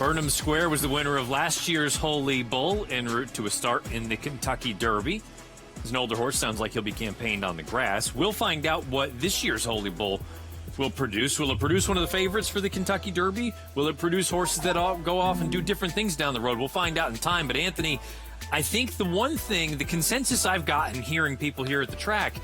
Burnham Square was the winner of last year's Holy Bull en route to a start in the Kentucky Derby. As an older horse, sounds like he'll be campaigned on the grass. We'll find out what this year's Holy Bull will produce. Will it produce one of the favorites for the Kentucky Derby? Will it produce horses that go off and do different things down the road? We'll find out in time. But, Anthony, I think the one thing, the consensus I've gotten hearing people here at the track,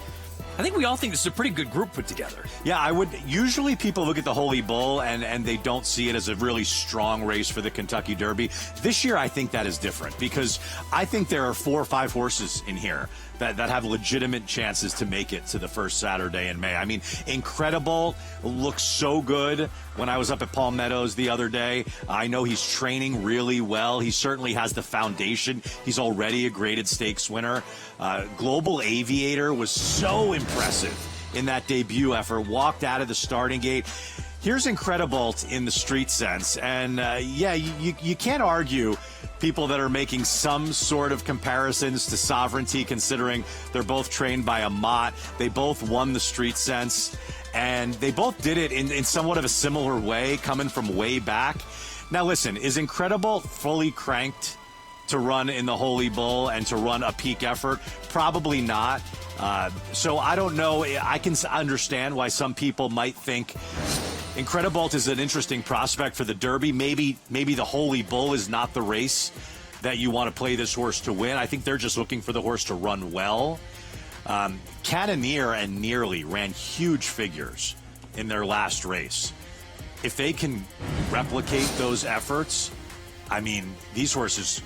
I think we all think this is a pretty good group put together. Yeah, I would. Usually people look at the Holy Bull and they don't see it as a really strong race for the Kentucky Derby. This year, I think that is different because I think there are 4 or 5 horses in here that have legitimate chances to make it to the first Saturday in May. I mean, Incredible looks so good. When I was up at Palm Meadows the other day, I know he's training really well. He certainly has the foundation. He's already a graded stakes winner. Global Aviator was so impressive in that debut effort, walked out of the starting gate. Here's Incredible in the street sense. And yeah, you can't argue people that are making some sort of comparisons to Sovereignty, considering they're both trained by a Mott. They both won the street sense, and they both did it in somewhat of a similar way, coming from way back. Now, listen, is Incredible fully cranked to run in the Holy Bull and to run a peak effort? Probably not. So I don't know. I can understand why some people might think Incredible is an interesting prospect for the Derby. Maybe the Holy Bull is not the race that you want to play this horse to win. I think they're just looking for the horse to run well. Cannoneer and Nearly ran huge figures in their last race. If they can replicate those efforts, I mean, these horses,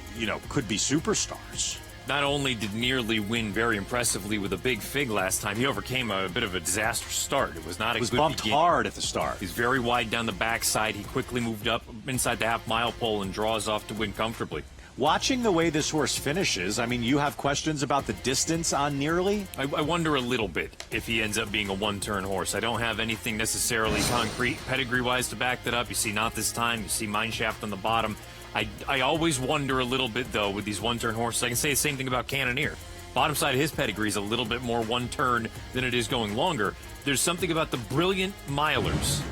could be superstars. Not only did Nearly win very impressively with a big fig last time, he overcame a bit of a disastrous start. It was not a good beginning. It was bumped hard at the start. He's very wide down the backside. He quickly moved up inside the half-mile pole and draws off to win comfortably. Watching the way this horse finishes, I mean, you have questions about the distance on Nearly? I wonder a little bit if he ends up being a one-turn horse. I don't have anything necessarily concrete pedigree-wise to back that up. You see Not This Time. You see Mineshaft on the bottom. I always wonder a little bit, though, with these one-turn horses. I can say the same thing about Cannoneer. Bottom side of his pedigree is a little bit more one-turn than it is going longer. There's something about the brilliant milers.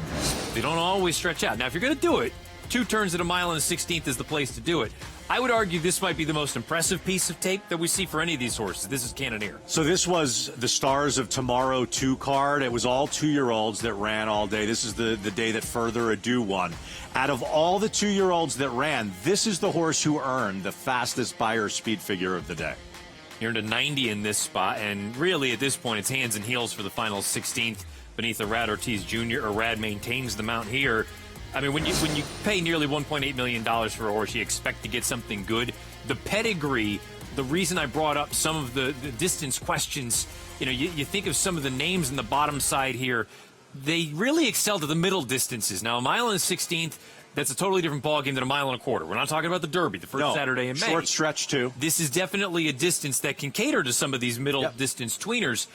They don't always stretch out. Now, if you're going to do it, 2 turns at a mile and a 16th is the place to do it. I would argue this might be the most impressive piece of tape that we see for any of these horses. This is Cannoneer. So this was the Stars of Tomorrow 2 card. It was all 2-year-olds that ran all day. This is the day that Further Ado won. Out of all the 2-year-olds that ran, this is the horse who earned the fastest Beyer speed figure of the day. He earned a 90 in this spot, and really at this point it's hands and heels for the final 16th beneath a Rad Ortiz Jr. or Rad maintains the mount here. I mean, when you pay nearly $1.8 million for a horse, you expect to get something good. The pedigree, the reason I brought up some of the distance questions, you think of some of the names in the bottom side here, they really excelled at the middle distances. Now, a mile and a 16th, that's a totally different ballgame than a mile and a quarter. We're not talking about the Derby, the first Saturday in May. Short stretch, too. This is definitely a distance that can cater to some of these middle distance tweeners.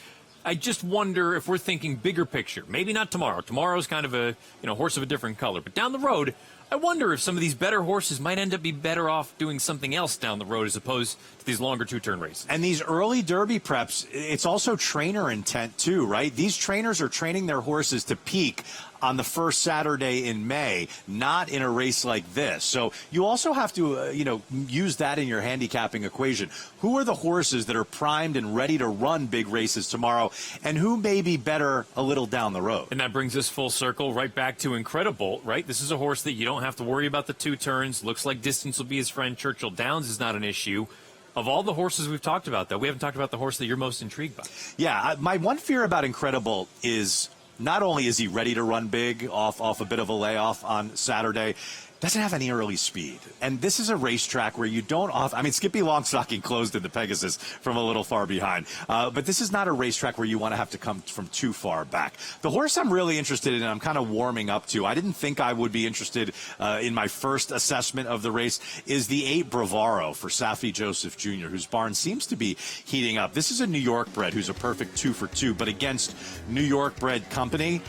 I just wonder if we're thinking bigger picture. Maybe not tomorrow. Tomorrow's kind of a horse of a different color. But down the road, I wonder if some of these better horses might end up be better off doing something else down the road as opposed to these longer 2-turn races. And these early Derby preps, it's also trainer intent too, right? These trainers are training their horses to peak on the first Saturday in May, not in a race like this. So you also have to, use that in your handicapping equation. Who are the horses that are primed and ready to run big races tomorrow, and who may be better a little down the road? And that brings us full circle right back to Incredible, right? This is a horse that you don't have to worry about the 2 turns. Looks like distance will be his friend. Churchill Downs is not an issue. Of all the horses we've talked about, though, we haven't talked about the horse that you're most intrigued by. Yeah, my one fear about Incredible is not only is he ready to run big off a bit of a layoff on Saturday, doesn't have any early speed. And this is a racetrack where you don't Skippy Longstocking closed in the Pegasus from a little far behind. But this is not a racetrack where you want to have to come from too far back. The horse I'm really interested in, and I'm kind of warming up to, I didn't think I would be interested in my first assessment of the race, is the 8 Bravaro for Safi Joseph Jr., whose barn seems to be heating up. This is a New York bred who's a perfect 2 for 2, but against New York bred company.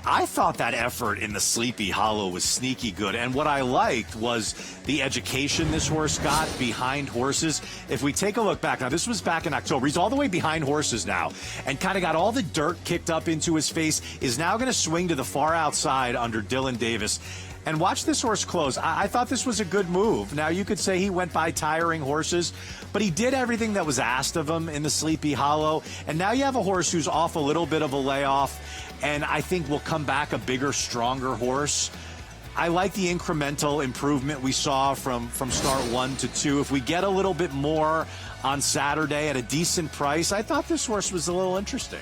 I thought that effort in the Sleepy Hollow was sneaky good, and what I liked was the education this horse got behind horses. If we take a look back, now this was back in October, he's all the way behind horses now, and kind of got all the dirt kicked up into his face, is now going to swing to the far outside under Dylan Davis. And watch this horse close. I thought this was a good move. Now, you could say he went by tiring horses, but he did everything that was asked of him in the Sleepy Hollow. And now you have a horse who's off a little bit of a layoff, and I think will come back a bigger, stronger horse. I like the incremental improvement we saw from start 1 to 2. If we get a little bit more on Saturday at a decent price, I thought this horse was a little interesting.